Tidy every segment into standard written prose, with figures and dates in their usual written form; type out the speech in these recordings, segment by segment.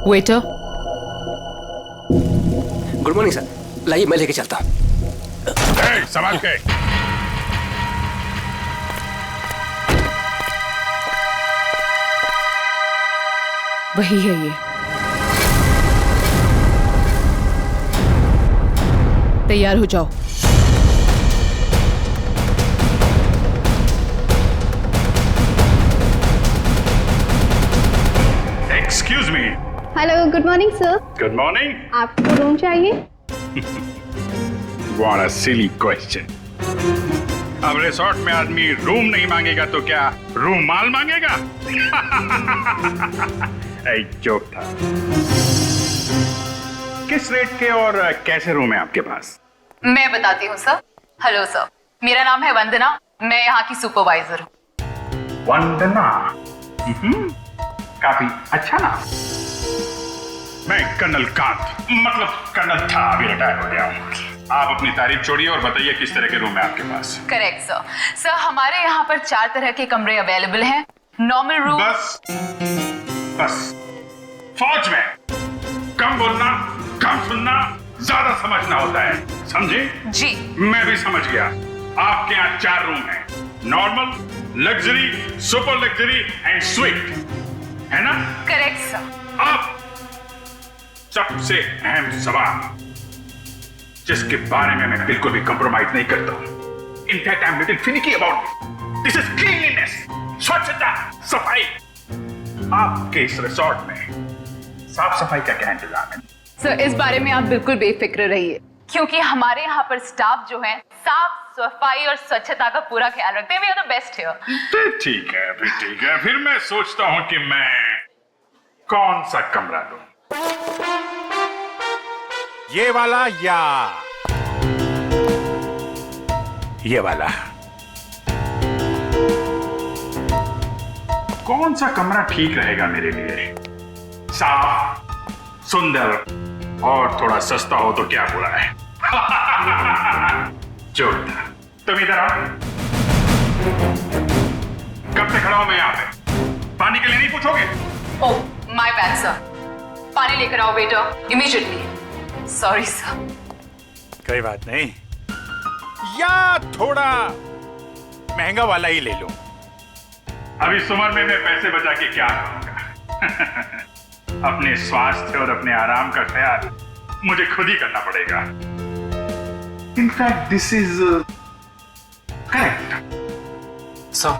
Waiter. Good morning sir, लाइए मैं लेके चलता हूँ। संभाल के। वही है ये। तैयार हो जाओ। Excuse me. Hello, good morning sir. Good morning. आपको रूम चाहिए? What a silly question. अब रिसोर्ट में आदमी रूम नहीं मांगेगा तो क्या रूमाल मांगेगा? एक जोक था। किस रेट के और कैसे रूम है आपके पास? मैं बताती हूँ सर। हेलो सर, मेरा नाम है वंदना, मैं यहाँ की सुपरवाइजर हूँ। वंदना, काफी अच्छा नाम। मैं कर्नल कांत, मतलब कर्नल था, अभी रिटायर हो गया हूँ। आप अपनी तारीफ छोड़िए और बताइए किस तरह के रूम है आपके पास। Correct sir. सर हमारे यहाँ पर 4 तरह के कमरे अवेलेबल हैं। Normal room. बस फौज में कम बोलना, कम सुनना, ज्यादा समझना होता है, समझे? जी। मैं भी समझ गया। आपके यहाँ 4 रूम हैं, normal, luxury, super luxury and sweet, है ना? Correct sir. अब सबसे अहम सवाल, जिसके बारे में मैं बिल्कुल भी कंप्रोमाइज नहीं करता हूं। In fact I am little finicky about it. This is cleanliness, स्वच्छता, सफाई। आपके इस रिसोर्ट में साफ सफाई का क्या इंतजाम है? सर इस बारे में आप बिल्कुल बेफिक्र रहिए, क्योंकि हमारे यहाँ पर स्टाफ जो है साफ सफाई और स्वच्छता का पूरा ख्याल रखते हैं। We are the best here. ठीक है, फिर ठीक है। फिर मैं सोचता हूं कि मैं कौन सा कमरा लूं। ये वाला या ये वाला? कौन सा कमरा ठीक रहेगा मेरे लिए? साफ, सुंदर और थोड़ा सस्ता हो तो क्या बुरा है? जोरदार। तुम इधर आओ। कब से खड़ा हूं मैं यहाँ पे? पानी के लिए नहीं पूछोगे? Oh my bad sir. पानी लेकर आओ वेटर, इमीडिएटली। Sorry sir. कोई बात नहीं, या थोड़ा महंगा वाला ही ले लो। अभी इस उम्र में मैं पैसे बचा के क्या करूंगा? अपने स्वास्थ्य और अपने आराम का ख्याल मुझे खुद ही करना पड़ेगा। In fact this is correct sir.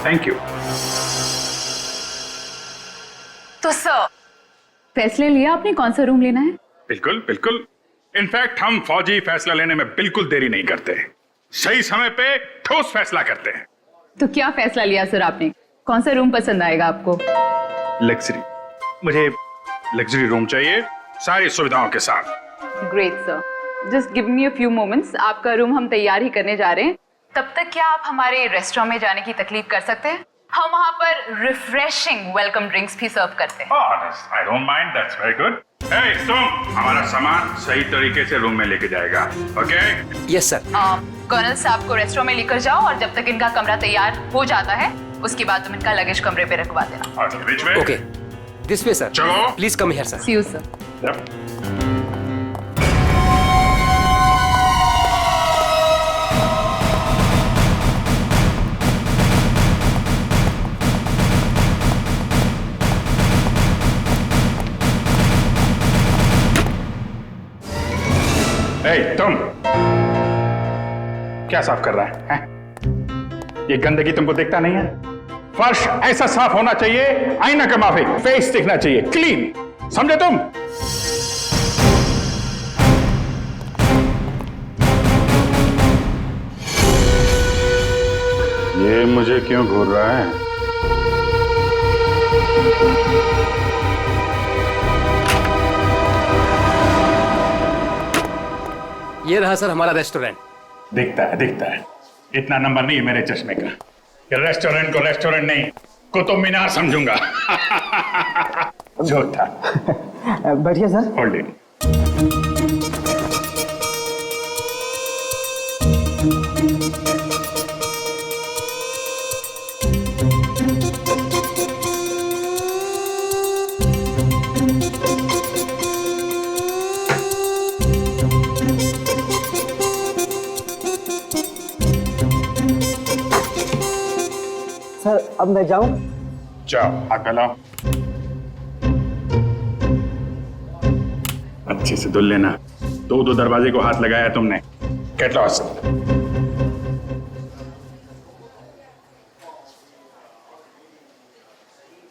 Thank you. तो सर फैसले लिया आपने कौन सा रूम लेना है? बिल्कुल बिल्कुल। इनफैक्ट हम फौजी फैसला लेने में बिल्कुल देरी नहीं करते, सही समय पे ठोस फैसला करते हैं। तो क्या फैसला लिया सर आपने? कौन सा रूम पसंद आएगा आपको? लग्जरी, मुझे लग्जरी रूम चाहिए, सारी सुविधाओं के साथ। Great sir, just give me a few moments. आपका रूम हम तैयार ही करने जा रहे हैं। तब तक क्या आप हमारे रेस्टोरेंट में जाने की तकलीफ कर सकते हैं? हम वहाँ पर रिफ्रेशिंग वेलकम ड्रिंक्स भी सर्व करते हैं। I don't mind, that's very good. Hey, तुम हमारा सामान सही तरीके से रूम में लेके जाएगा, ओके? Yes sir. कर्नल साहब को रेस्टोरेंट में लेकर जाओ और जब तक इनका कमरा तैयार हो जाता है उसके बाद तुम इनका लगेज कमरे पे रखवा देना। बीच में? Okay, this way sir. चलो। Please come here sir. See you sir. Yep. तुम क्या साफ कर रहा है? ये गंदगी तुमको दिखता नहीं है? फर्श ऐसा साफ होना चाहिए, आईना का माफिक, फेस दिखना चाहिए, क्लीन, समझे तुम? ये मुझे क्यों घूर रहा है? ये रहा सर हमारा रेस्टोरेंट। दिखता है। इतना नंबर नहीं है मेरे चश्मे का। ये रेस्टोरेंट को रेस्टोरेंट नहीं, कुतुब मीनार समझूंगा। जो था। बढ़िया सर। Hold it. अब मैं जाऊं? जाओ, हाथ फैलाओ। अच्छे से धुल लेना। दो दरवाजे को हाथ लगाया तुमने। Get lost.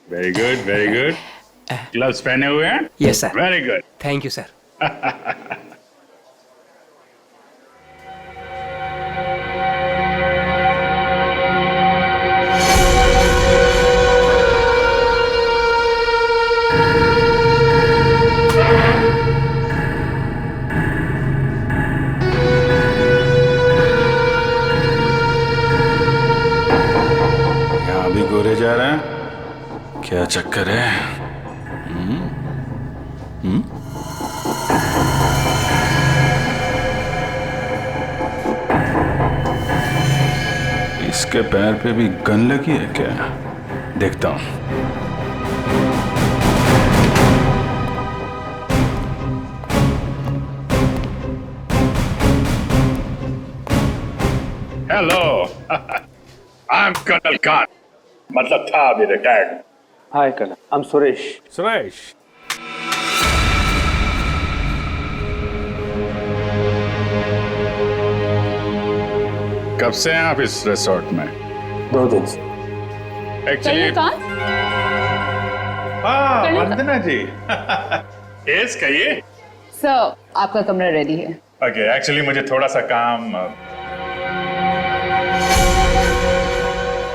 Very good, very good. Gloves पहने हुए हैं? Yes sir. Very good. Thank you sir. यहाँ भी गोरे जा रहे हैं, क्या चक्कर है? इसके पैर पे भी गन लगी है क्या? देखता हूं। Hello, I am colonel Khan. मतलब था अभी retired. Hi colonel, I am Suresh. Suresh, कब से हैं आप इस रिसोर्ट में? 2 दिन से। एक्चुअली वंदना जी। यस, कहिए। सर, आपका कमरा रेडी है। ओके, एक्चुअली मुझे थोड़ा सा काम।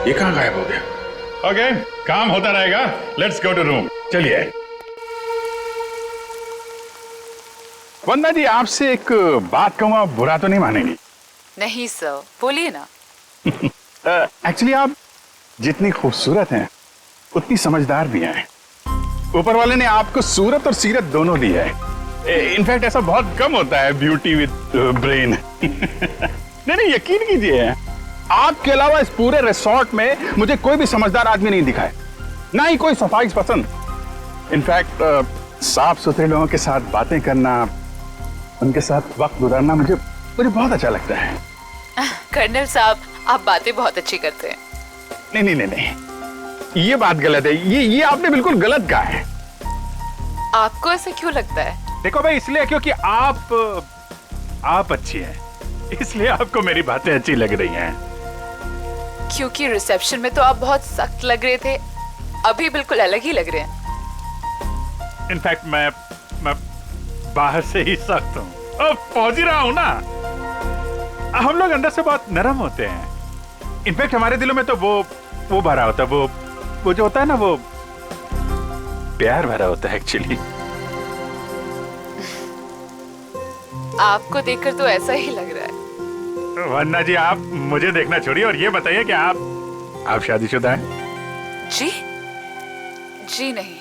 ये कहाँ गायब हो गया? ओके, काम होता रहेगा। Let's go to room. चलिए। वंदना जी, आपसे एक बात कहूँ, आप बुरा तो नहीं मानेंगी? नहीं सर, बोलिए ना। एक्चुअली आप जितनी खूबसूरत हैं उतनी समझदार भी हैं। ऊपर वाले ने आपको सूरत और सीरत दोनों दी है। इनफैक्ट ऐसा बहुत कम होता है, ब्यूटी विद ब्रेन। नहीं, यकीन कीजिए, आपके अलावा इस पूरे रिसोर्ट में मुझे कोई भी समझदार आदमी नहीं दिखा है, ना ही कोई सफाई पसंद। इनफैक्ट साफ सुथरे लोगों के साथ बातें करना, उनके साथ वक्त गुजारना मुझे बहुत अच्छा लगता है। कर्नल साहब, आप बातें बहुत अच्छी करते हैं। नहीं, ये बात गलत है। ये आपने बिल्कुल गलत कहा है। आपको ऐसा क्यों लगता है? देखो भाई, इसलिए क्योंकि आप अच्छी हैं, इसलिए आपको मेरी बातें अच्छी लग रही हैं। क्योंकि रिसेप्शन में तो आप बहुत सख्त लग रहे थे, अभी बिल्कुल अलग ही लग रहे हैं। इनफैक्ट मैं बाहर से ही सख्त हूँ, पहुंच ही रहा हूँ ना। हम लोग अंदर से बहुत नरम होते हैं। इनफैक्ट हमारे दिलों में तो वो भरा होता है, वो जो होता है ना, वो प्यार भरा होता है एक्चुअली। आपको देखकर तो ऐसा ही लग रहा है। वन्ना जी, आप मुझे देखना छोड़िए और ये बताइए कि आप शादीशुदा हैं? जी नहीं।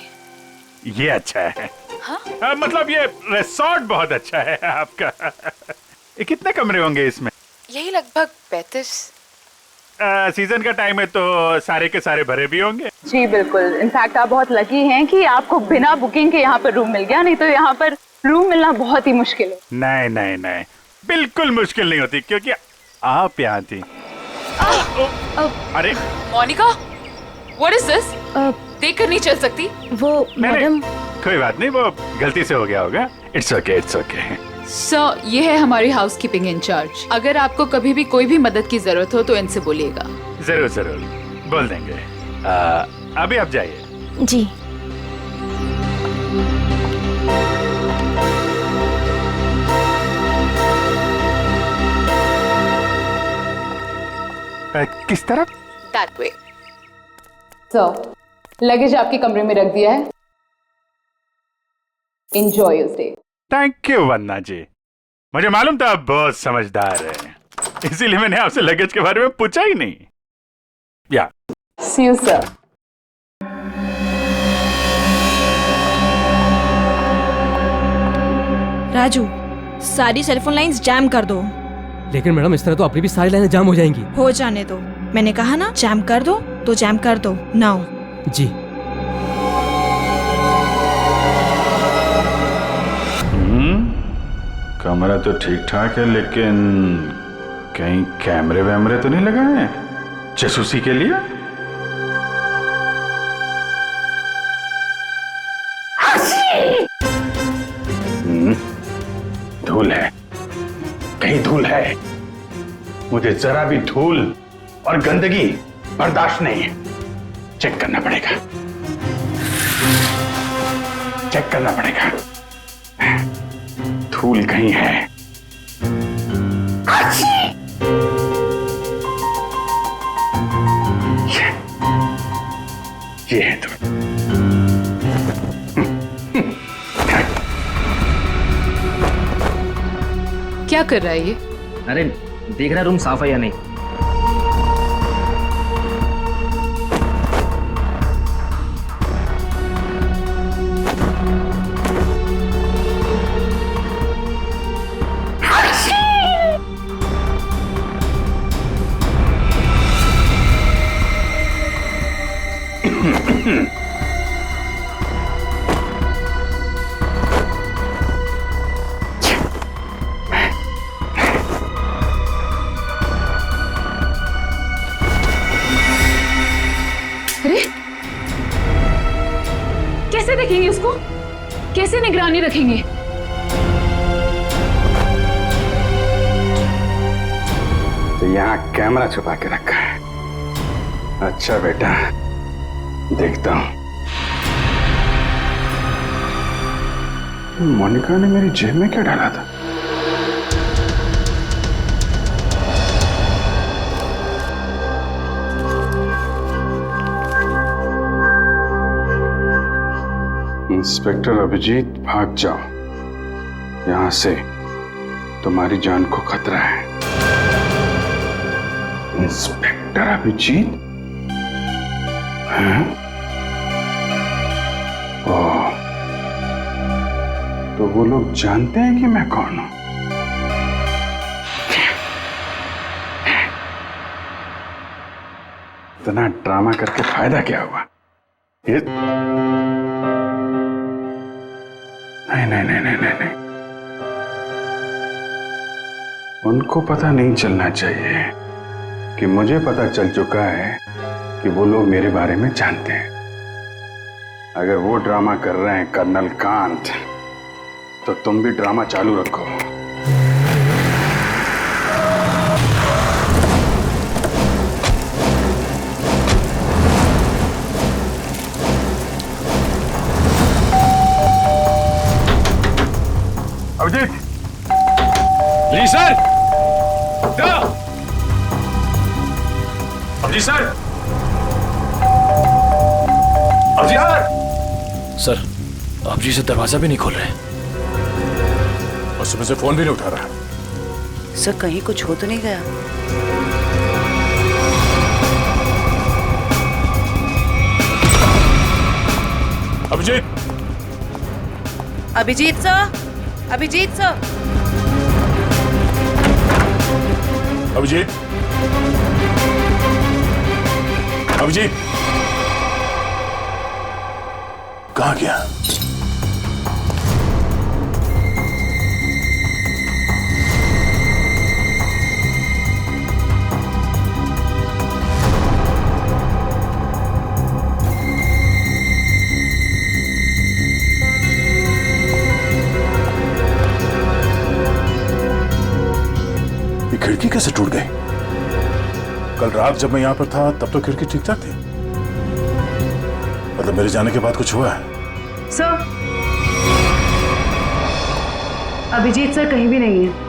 ये अच्छा है। हाँ? मतलब ये रिसोर्ट बहुत अच्छा है आपका। कितने कमरे होंगे इसमें? यही लगभग 35। सीजन का टाइम है तो सारे के सारे भरे भी होंगे। जी बिल्कुल। इनफैक्ट आप बहुत लकी हैं कि आपको बिना बुकिंग के यहाँ पर रूम मिल गया, नहीं तो यहाँ पर रूम मिलना बहुत ही मुश्किल है। नहीं, बिल्कुल मुश्किल नहीं होती, क्योंकि आप यहाँ थी। अरे मोनिका, व्हाट इज दिस? देखकर नहीं चल सकती। वो मैडम। कोई बात नहीं, वो गलती से हो गया होगा। It's okay, it's okay. Sir, ये है हमारी हाउसकीपिंग इंचार्ज। अगर आपको कभी भी कोई भी मदद की जरूरत हो तो इनसे बोलिएगा। जरूर बोल देंगे। अभी आप जाइए। जी। किस तरफ? That way. सर, लगेज आपके कमरे में रख दिया है। Enjoy your stay. Thank you Vanna ji. मुझे मालूम था आप बहुत समझदार हैं, इसीलिए मैंने आपसे लगेज के बारे में पूछा ही नहीं। या See you, sir. राजू, सारी सेलफोन लाइंस जैम कर दो। लेकिन मैडम, इस तरह तो अपनी भी सारी लाइनें जाम हो जाएंगी। हो जाने दो, मैंने कहा ना जैम कर दो तो जैम कर दो। नाउ। जी। कमरा तो ठीक ठाक है, लेकिन कहीं कैमरे वैमरे तो नहीं लगाए हैं जासूसी के लिए? धूल है, कहीं धूल है। मुझे जरा भी धूल और गंदगी बर्दाश्त नहीं है। चेक करना पड़ेगा, चेक करना पड़ेगा। धूल कहीं है। ये है धूल। क्या कर रहा है ये? अरे देख रहा रूम साफ है या नहीं। अरे कैसे देखेंगे उसको? कैसे निगरानी रखेंगे? तो यहाँ कैमरा छुपा के रखा है। अच्छा बेटा, देखता हूं। मोनिका ने मेरी जेब में क्या डाला था? इंस्पेक्टर अभिजीत, भाग जाओ यहां से, तुम्हारी जान को खतरा है। इंस्पेक्टर अभिजीत? हैं? ओह, तो वो लोग जानते हैं कि मैं कौन हूं? इतना ड्रामा करके फायदा क्या हुआ? ये नहीं। उनको पता नहीं चलना चाहिए कि मुझे पता चल चुका है कि वो लोग मेरे बारे में जानते हैं। अगर वो ड्रामा कर रहे हैं कर्नल कांत, तो तुम भी ड्रामा चालू रखो। अभिजीत! जी sir! Abhijit sir! Abhijit sir! Sir, आप जी से दरवाजा भी नहीं खोल रहे। और सुबह से फोन भी नहीं उठा रहा। सर कहीं कुछ हो तो नहीं गया? अभिजीत! Abhijit sir, Abhijit sir, Abhijit! अभिजीत! कहाँ गया? खिड़की कैसे टूट गई? कल रात जब मैं यहां पर था तब तो खिड़की ठीक ठाक थी। मतलब मेरे जाने के बाद कुछ हुआ है? सर, अभिजीत सर कहीं भी नहीं है।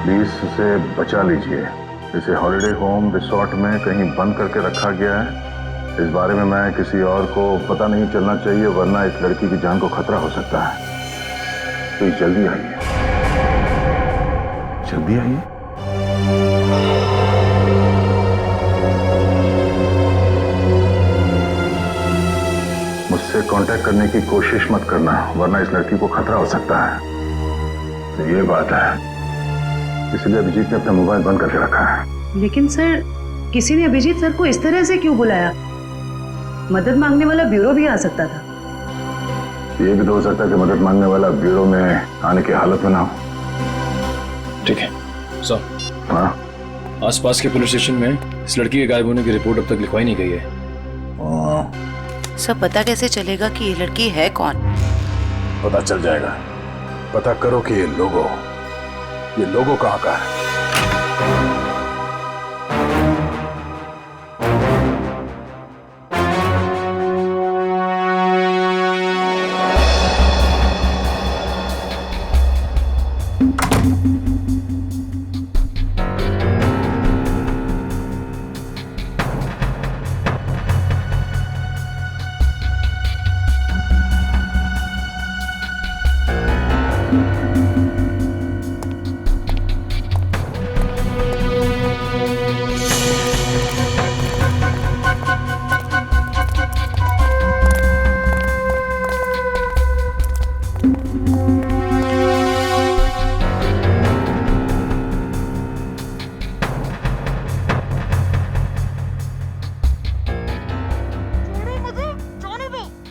प्लीज इसे बचा लीजिए। इसे हॉलिडे होम रिसोर्ट में कहीं बंद करके रखा गया है। इस बारे में मैं किसी और को पता नहीं चलना चाहिए, वरना इस लड़की की जान को खतरा हो सकता है। तो जल्दी आइए, जल्दी आइए। मुझसे कांटेक्ट करने की कोशिश मत करना, वरना इस लड़की को खतरा हो सकता है। तो ये बात है, इसलिए अभिजीत ने अपना मोबाइल बंद करके रखा है। लेकिन सर, किसी ने अभिजीत सर को इस तरह से क्यों बुलाया? मदद मांगने वाला ब्यूरो भी आ सकता था। ये भी तो हो सकता है कि मदद मांगने वाला ब्यूरो में आने की हालत में ना हो। ठीक है सर, हाँ आसपास के पुलिस स्टेशन में इस लड़की के गायब होने की रिपोर्ट अब तक लिखवाई नहीं गई है। सब पता कैसे चलेगा कि ये लड़की है कौन? पता चल जाएगा। पता करो कि ये लोगो कहाँ का है।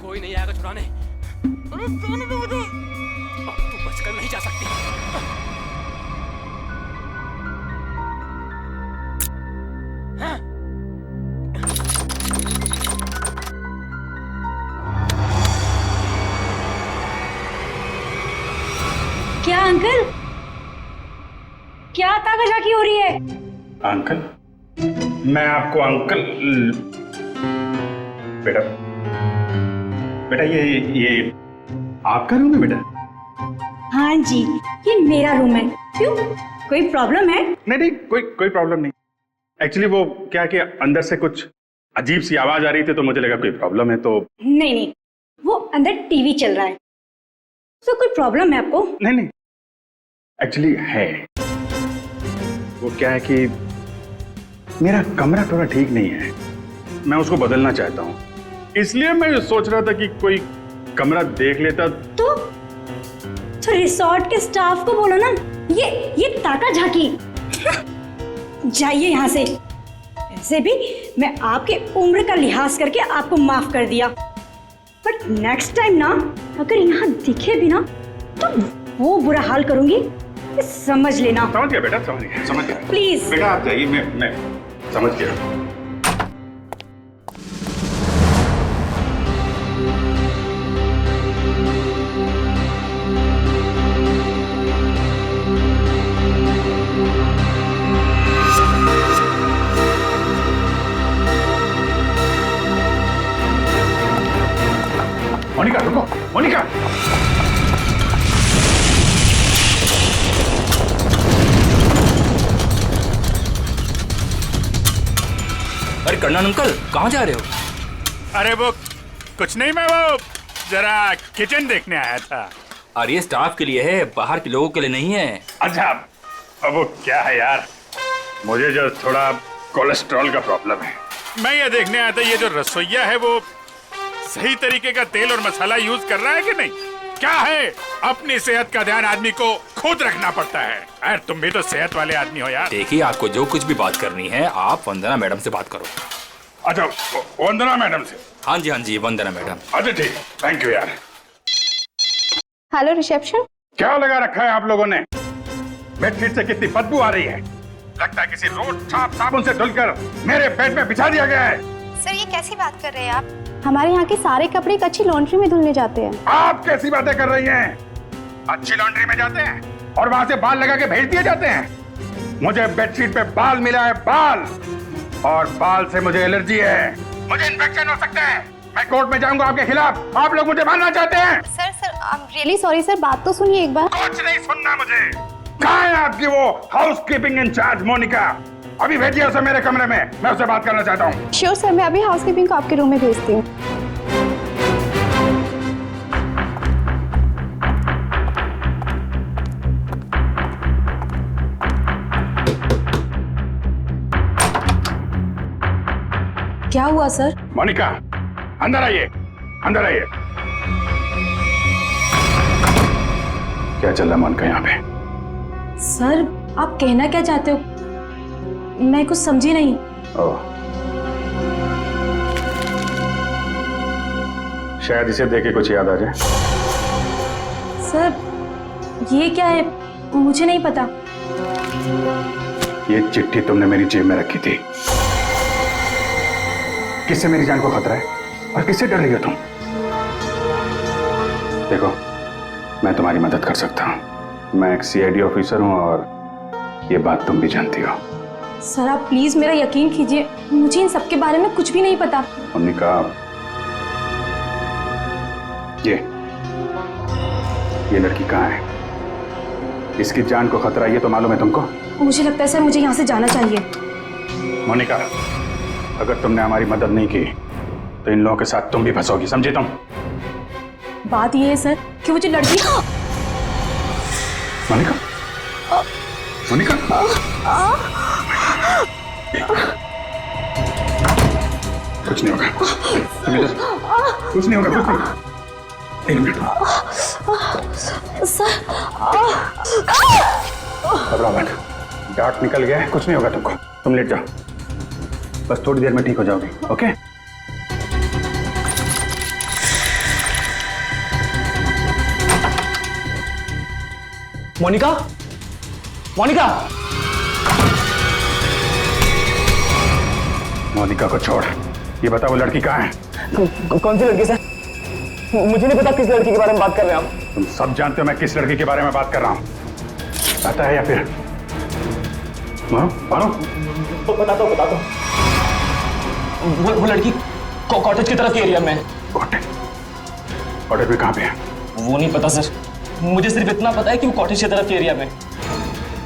कोई नहीं आएगा छुड़ाने। अरे जाने दो मुझे। अब तू बचकर नहीं जा सकती। क्या अंकल, क्या ताकाझाकी हो रही है? अंकल? मैं आपको अंकल बेटा बेटा ये आपका रूम है बेटा? हाँ जी, ये मेरा रूम है। क्यों, कोई प्रॉब्लम है? नहीं कोई प्रॉब्लम नहीं। एक्चुअली वो क्या कि अंदर से कुछ अजीब सी आवाज आ रही थी तो मुझे लगा कोई प्रॉब्लम है तो। नहीं, वो अंदर टीवी चल रहा है तो कोई प्रॉब्लम है आपको? नहीं एक्चुअली है। वो क्या है कि मेरा कमरा थोड़ा ठीक नहीं है, मैं उसको बदलना चाहता हूँ, इसलिए मैं सोच रहा था कि कोई कमरा देख लेता। तो रिसोर्ट के स्टाफ को बोलो ना, ये ताकाझाकी। जाइए यहाँ से। ऐसे भी मैं आपके उम्र का लिहाज करके आपको माफ कर दिया, बट नेक्स्ट टाइम ना अगर यहाँ दिखे भी ना तो वो बुरा हाल करूंगी, ये समझ लेना। समझ गया बेटा, समझ गया। प्लीज बेटा आप जाइए, मैं समझ गया। मोनिका रुको, मोनिका। अरे कर्नल अंकल, कहाँ जा रहे हो? अरे वो कुछ नहीं, मैं वो जरा किचन देखने आया था। अरे ये स्टाफ के लिए है, बाहर के लोगों के लिए नहीं है। अच्छा, अब वो क्या है यार, मुझे जो थोड़ा कोलेस्ट्रॉल का प्रॉब्लम है, मैं ये देखने आया था ये जो रसोइया है वो सही तरीके का तेल और मसाला यूज कर रहा है कि नहीं। क्या है, अपनी सेहत का ध्यान आदमी को खुद रखना पड़ता है। यार तुम भी तो सेहत वाले आदमी हो यार। देखिए, आपको जो कुछ भी बात करनी है आप वंदना मैडम से बात करो। अच्छा, वंदना मैडम से? हाँ जी वंदना मैडम। अच्छा ठीक, थैंक यू यार। Hello reception. क्या लगा रखा है आप लोगों ने? बेडशीट से कितनी बदबू आ रही है, लगता है किसी रोज साबुन से धुलकर मेरे बेड में बिछा दिया गया है। सर ये कैसी बात कर रहे हैं आप? हमारे यहाँ के सारे कपड़े एक अच्छी लॉन्ड्री में धुलने जाते हैं। आप कैसी बातें कर रही हैं? अच्छी लॉन्ड्री में जाते हैं और वहाँ से बाल लगा के भेज दिए जाते हैं। मुझे बेडशीट पे बाल मिला है, बाल, और बाल से मुझे एलर्जी है, मुझे इन्फेक्शन हो सकता है। मैं कोर्ट में जाऊंगा आपके खिलाफ। आप लोग मुझे मारना चाहते हैं? Sir I am really sorry sir, बात तो सुनिए एक बार। कुछ नहीं सुनना मुझे। कहाँ है आपकी वो हाउसकीपिंग इंचार्ज मोनिका? अभी भेजिए उसे मेरे कमरे में, मैं उससे बात करना चाहता हूँ। श्योर सर, मैं अभी हाउसकीपिंग को आपके रूम में भेजती हूँ। क्या हुआ सर? मोनिका अंदर आइए, अंदर आइए। क्या चल रहा है मोनिका यहाँ पे? सर आप कहना क्या चाहते हो, मैं कुछ समझी नहीं। ओह, शायद इसे देख के कुछ याद आ जाए। सर ये क्या है, मुझे नहीं पता। ये चिट्ठी तुमने मेरी जेब में रखी थी। किससे मेरी जान को खतरा है और किससे डर रही हो तुम? देखो, मैं तुम्हारी मदद कर सकता हूं। मैं एक सीआईडी ऑफिसर हूं और ये बात तुम भी जानती हो। सर आप प्लीज मेरा यकीन कीजिए, मुझे इन सब के बारे में कुछ भी नहीं पता। मोनिका, ये लड़की कहाँ है? इसकी जान को खतरा ये तो मालूम है तुमको? मुझे लगता है सर मुझे यहाँ से जाना चाहिए। मोनिका, अगर तुमने हमारी मदद नहीं की तो इन लोगों के साथ तुम भी फंसोगी, समझे तुम? बात ये है सर कि वो जो लड़की। मोनिका, मोनिका, कुछ नहीं होगा, तुम इधर, कुछ नहीं होगा, कुछ नहीं। एक मिनट, घबराओ मत, डार्ट निकल गया है, कुछ नहीं होगा तुमको। तुम लेट जाओ, बस थोड़ी देर में ठीक हो जाओगी। ओके? मोनिका, मोनिका, मोनिका को छोड़, ये बता वो लड़की कहाँ है? कौन सी लड़की सर? मुझे नहीं पता किस लड़की के बारे में बात कर रहे हैं आप। तुम सब जानते हो मैं किस लड़की के बारे में बात कर रहा हूँ। पता है या फिर मारो? बताता हूँ। वो लड़की कॉटेज की तरफ के एरिया में है। कॉटेज में कहाँ पे है? वो नहीं पता सर, मुझे सिर्फ इतना पता है कि वो कॉटेज की तरफ के एरिया में।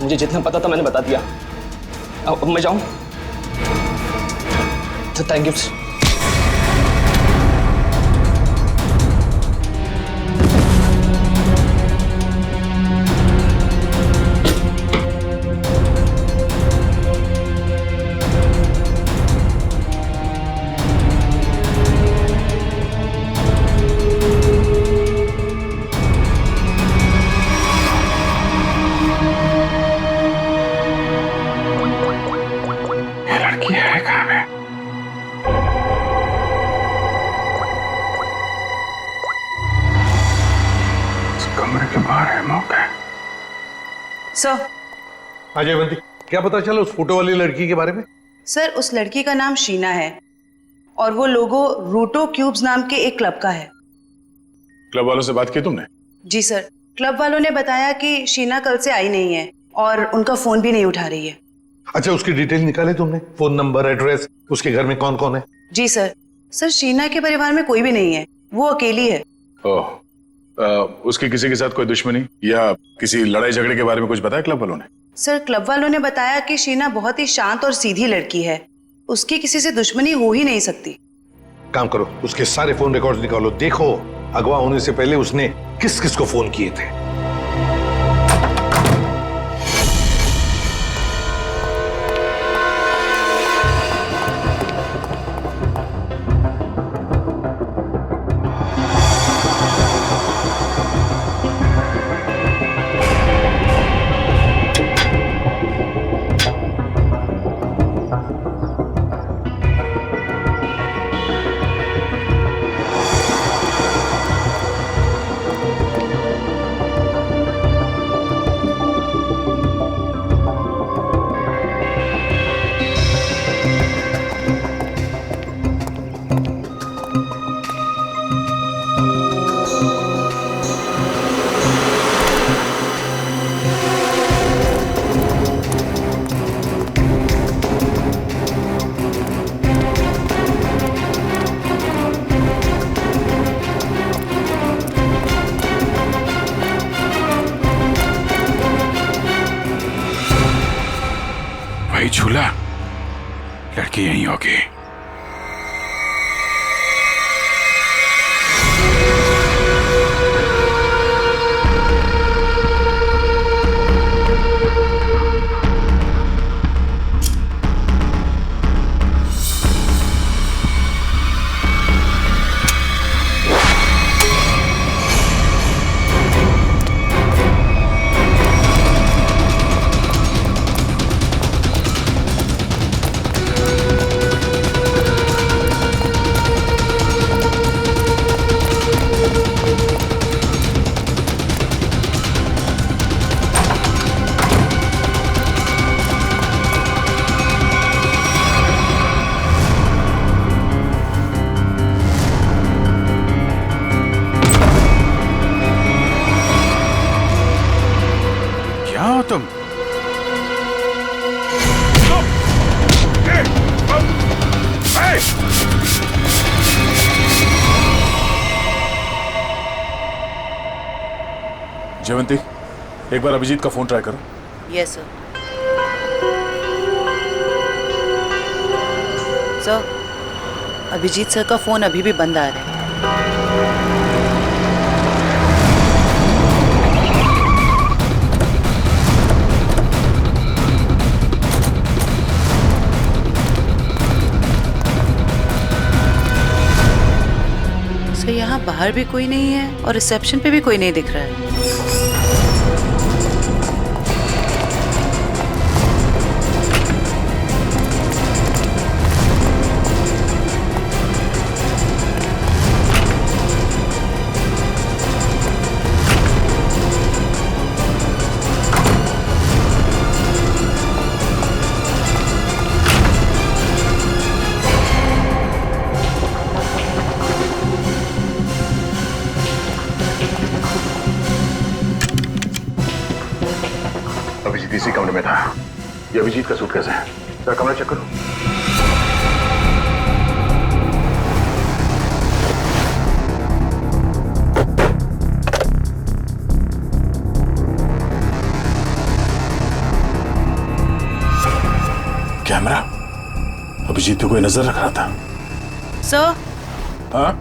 मुझे जितना पता था मैंने बता दिया। अब मैं जाऊँ? तो थैंक यू। हाँ जयवंती, क्या पता चला उस फोटो वाली लड़की के बारे में? सर, उस लड़की का नाम शीना है और वो लोगो रूटो क्यूब्स नाम के एक क्लब का है। क्लब वालों से बात की तुमने? जी सर, क्लब वालों ने बताया कि शीना कल से आई नहीं है और उनका फोन भी नहीं उठा रही है। अच्छा, उसकी डिटेल निकाले तुमने? फोन नंबर, एड्रेस, उसके घर में कौन कौन है? जी सर। सर, शीना के परिवार में कोई भी नहीं है, वो अकेली है। ओह, उसकी किसी के साथ कोई दुश्मनी या किसी लड़ाई झगड़े के बारे में कुछ बताया क्लब वालों ने? सर, क्लब वालों ने बताया कि शीना बहुत ही शांत और सीधी लड़की है, उसकी किसी से दुश्मनी हो ही नहीं सकती। काम करो, उसके सारे फोन रिकॉर्ड्स निकालो, देखो अगवा होने से पहले उसने किस किस को फोन किए थे। वही झूला, लड़की यहीं होगी। जयवंती, एक बार अभिजीत का फोन ट्राई करो। Yes sir. Sir, Abhijit sir का फोन अभी भी बंद आ रहा है। सर, यहाँ बाहर भी कोई नहीं है और रिसेप्शन पे भी कोई नहीं दिख रहा है। अभिजीत इसी कमरे में था। ये अभिजीत का सूटकेस है। सर, कमरा चेक करो। कैमरा? अभिजीत पे कोई नजर रख रहा था। सर, हाँ?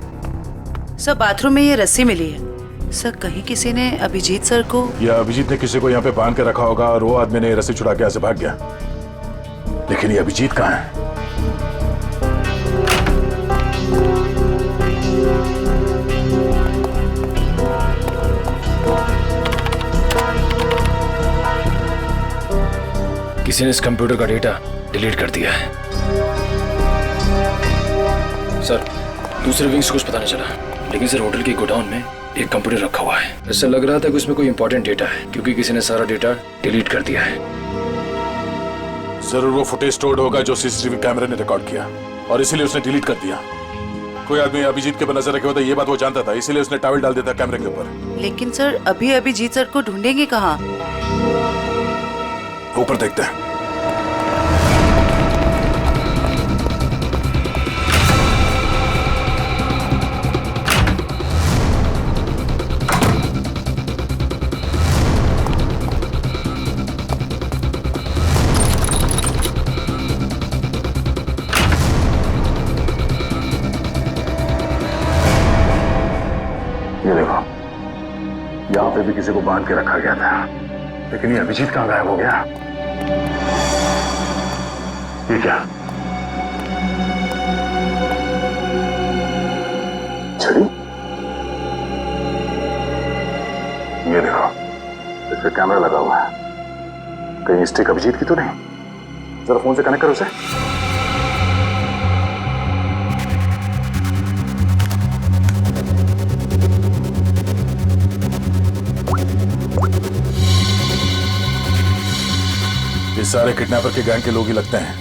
सर बाथरूम में ये रस्सी मिली है। सर, कहीं किसी ने अभिजीत सर को, या अभिजीत ने किसी को यहाँ पे बांध के रखा होगा और वो आदमी ने रस्सी छुड़ा के ऐसे भाग गया। लेकिन ये अभिजीत कहाँ है? किसी ने इस कंप्यूटर का डेटा डिलीट कर दिया है। सर, दूसरे विंग से कुछ पता नहीं चला, लेकिन सर होटल के गोडाउन में एक कंप्यूटर रखा हुआ है। ऐसा लग रहा था कि उसमें कोई इंपॉर्टेंट डेटा है, क्योंकि किसी ने सारा डेटा डिलीट कर दिया है। जरूर वो फुटेज स्टोर्ड होगा जो सीसीटीवी कैमरे ने रिकॉर्ड किया, और इसीलिए उसने डिलीट कर दिया। कोई आदमी अभिजीत के ऊपर नजर रखे होता, ये बात वो जानता था, इसीलिए उसने टॉवल डाल दिया था कैमरे के ऊपर। लेकिन सर अभी अभिजीत सर को ढूंढेंगे कहाँ? ऊपर देखते हैं। ये देखो, यहाँ पे भी किसी को बांध के रखा गया था, लेकिन ये अभिजीत कहाँ गायब हो गया? ये क्या? छड़ी? ये देखो, इस पे कैमरा लगा हुआ है। कहीं स्टिक अभिजीत की तो नहीं? जरा फोन से कनेक्ट करो उसे। ये सारे किडनैपर के गैंग के लोग ही लगते हैं।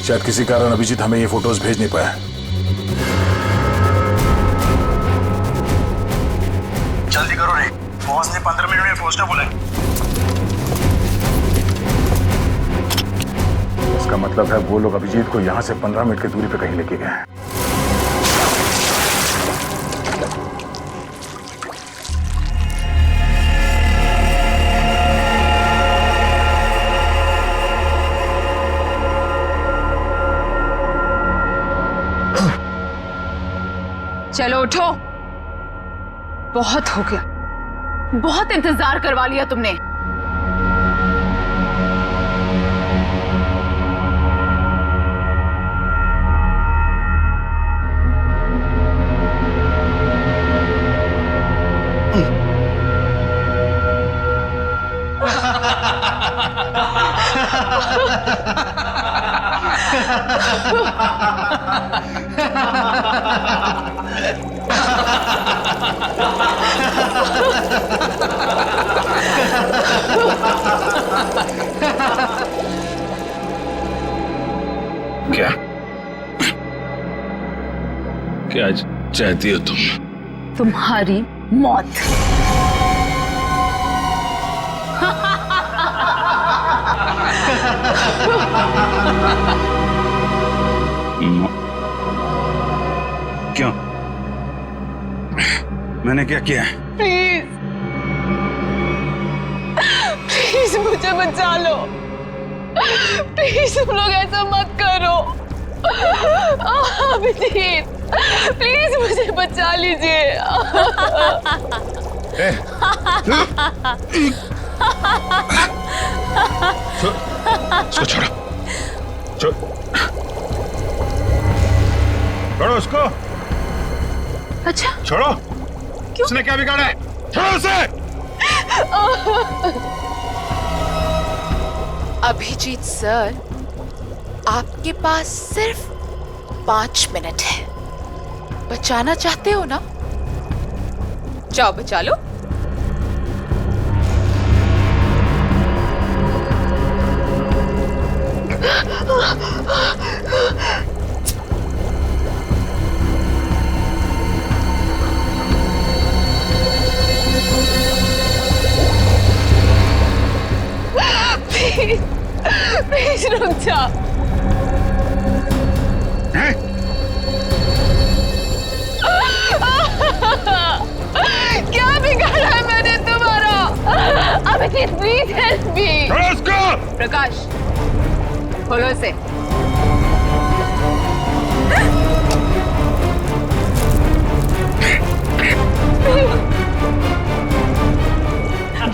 शायद किसी कारण अभिजीत हमें ये फोटोज भेज नहीं पाया। जल्दी करो रे, बॉस ने 15 मिनट में पहुंचना बोला है। इसका मतलब है वो लोग अभिजीत को यहाँ से 15 मिनट की दूरी पे कहीं लेके गए हैं। चलो उठो, बहुत हो गया, बहुत इंतजार करवा लिया तुमने। क्या क्या चाहती हो तुम? तुम्हारी मौत। क्यों? मैंने क्या किया? प्लीज बचा लो। प्लीज तुम लोग ऐसा मत करो। अभिजीत प्लीज मुझे बचा लीजिए। उसको छोड़ो, छोड़ो उसको। अच्छा छोड़ो। क्यों? उसने क्या बिगाड़ा है? छोड़ो उसे। अभिजीत सर, आपके पास सिर्फ 5 मिनट है। बचाना चाहते हो ना? जाओ बचा लो। प्लीज रुक जाओ। क्या बिगाड़ा है मैंने तुम्हारा? Abhijit please help me. Prakash खोलो इसे।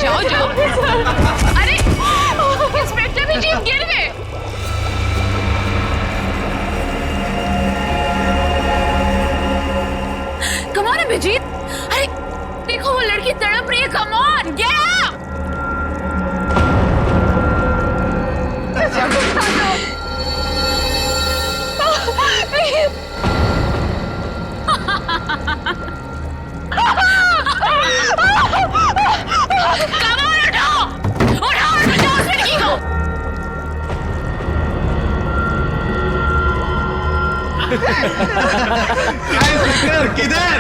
जाओ जाओ। अरे इंस्पेक्टर भी जीप गिर गए। Come on Abhijeet. अरे देखो वो लड़की तड़प रही है। Come on get up. किधर?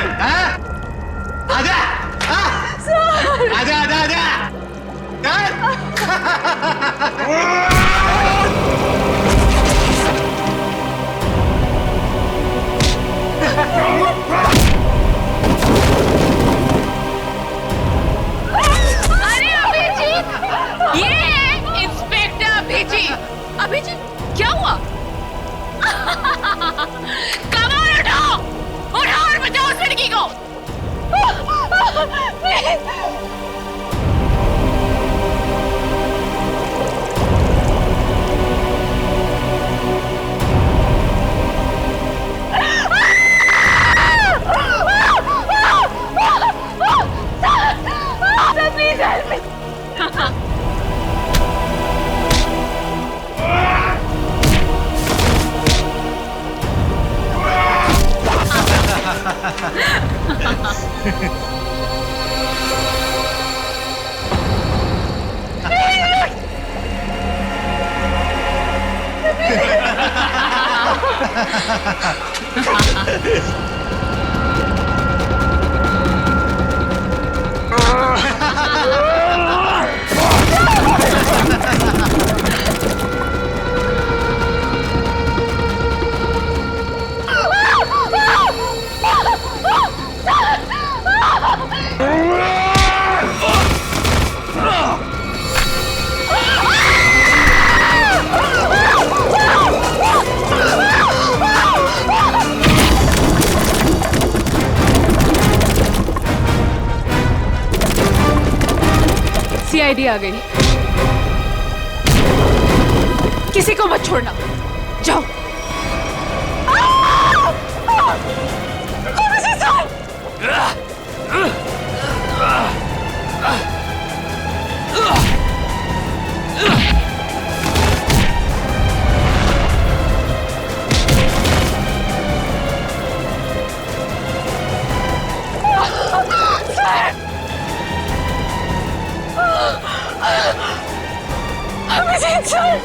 आजा, आजा, आजा, आजा। अरे अभिजीत, ये इंस्पेक्टर अभिजीत। अभिजीत क्या हुआ? कमाल उठाओ, उठाओ और बचाओ उस लड़की को। Please help me. सीआईडी आ गई। किसी को मत छोड़ना। जाओ। अभिजीत सर।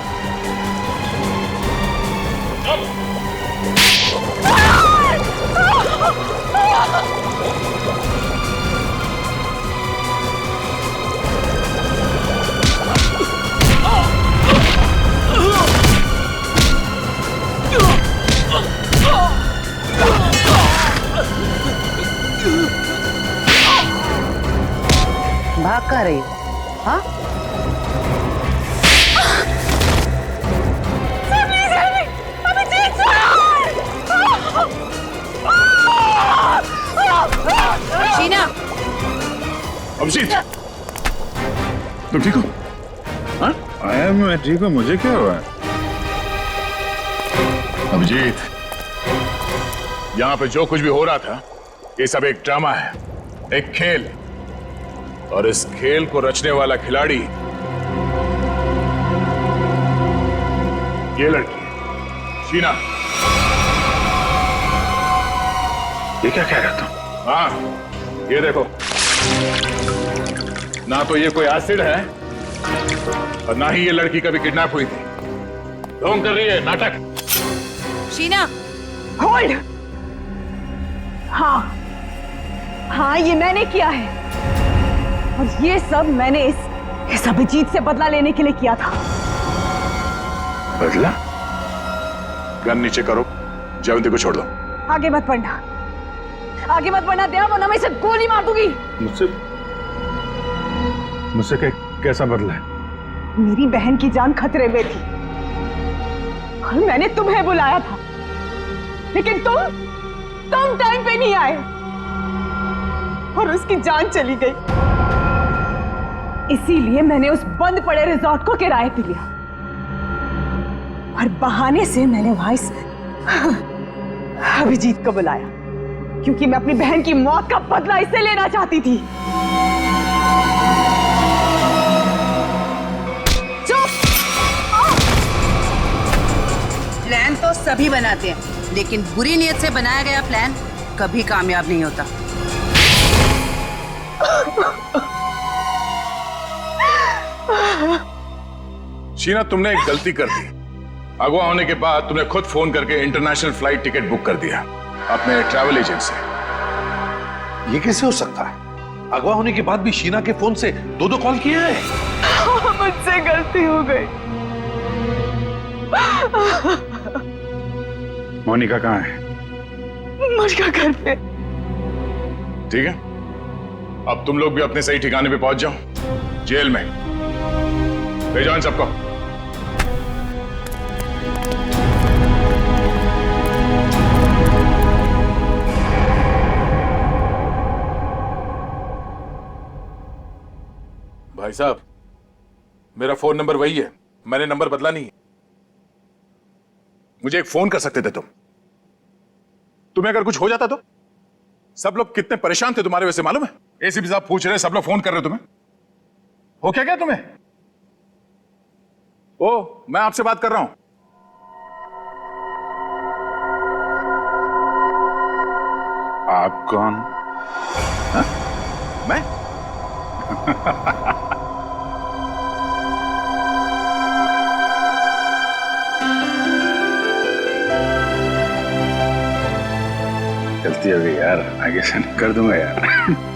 भाग कहाँ रही हो? हाँ? अभिजीत, तुम ठीक हो? हाँ? आया मैं ठीक हूँ, मुझे क्या हुआ? अभिजीत, यहाँ पे जो कुछ भी हो रहा था, ये सब एक ड्रामा है, एक खेल। और इस खेल को रचने वाला खिलाड़ी ये लड़की है, शीना। ये क्या कह रहा तुम? हाँ, ये देखो, ना तो ये कोई एसिड है और ना ही ये लड़की कभी किडनैप हुई थी। ढोंग कर रही है, नाटक। शीना, होल्ड। हाँ हाँ, ये मैंने किया है और ये सब मैंने इस अभिजीत से बदला लेने के लिए किया था। बदला? गन नीचे करो, जयवंती को छोड़ दो। आगे मत बढ़ना, आगे मत बढ़ना दया, वरना मैं इसे गोली मार दूंगी। मुझसे कैसा बदला है? मेरी बहन की जान खतरे में थी और मैंने तुम्हें बुलाया था, लेकिन तुम टाइम पे नहीं आए और उसकी जान चली गई। इसीलिए मैंने उस बंद पड़े रिजॉर्ट को किराए पे लिया और बहाने से मैंने वहां इस अभिजीत को बुलाया, क्योंकि मैं अपनी बहन की मौत का बदला इससे लेना चाहती थी। प्लान तो सभी बनाते हैं, लेकिन बुरी नीयत से बनाया गया प्लान कभी कामयाब नहीं होता। शीना, तुमने एक गलती कर दी। अगवा होने के बाद तुमने खुद फोन करके इंटरनेशनल फ्लाइट टिकट बुक कर दिया अपने ट्रैवल एजेंट से। ये कैसे हो सकता है? अगवा होने के बाद भी शीना के फोन से दो कॉल किए हैं। मुझसे गलती हो गई। मोनिका कहाँ है? मोनिका घर पे। ठीक है, अब तुम लोग भी अपने सही ठिकाने पे पहुंच जाओ, जेल में। ले जाओ इन सबको। भाई साहब, मेरा फोन नंबर वही है, मैंने नंबर बदला नहीं है। मुझे एक फोन कर सकते थे तुम। तुम्हें अगर कुछ हो जाता तो? सब लोग कितने परेशान थे तुम्हारे वजह से, मालूम है? एसीपी साहब पूछ रहे, सब लोग फोन कर रहे तुम्हें। हो क्या तुम्हें? ओ, मैं आपसे बात कर रहा हूं। आप कौन? हा? मैं? गलती हो गई यार, आगे से नहीं कर दूंगा यार।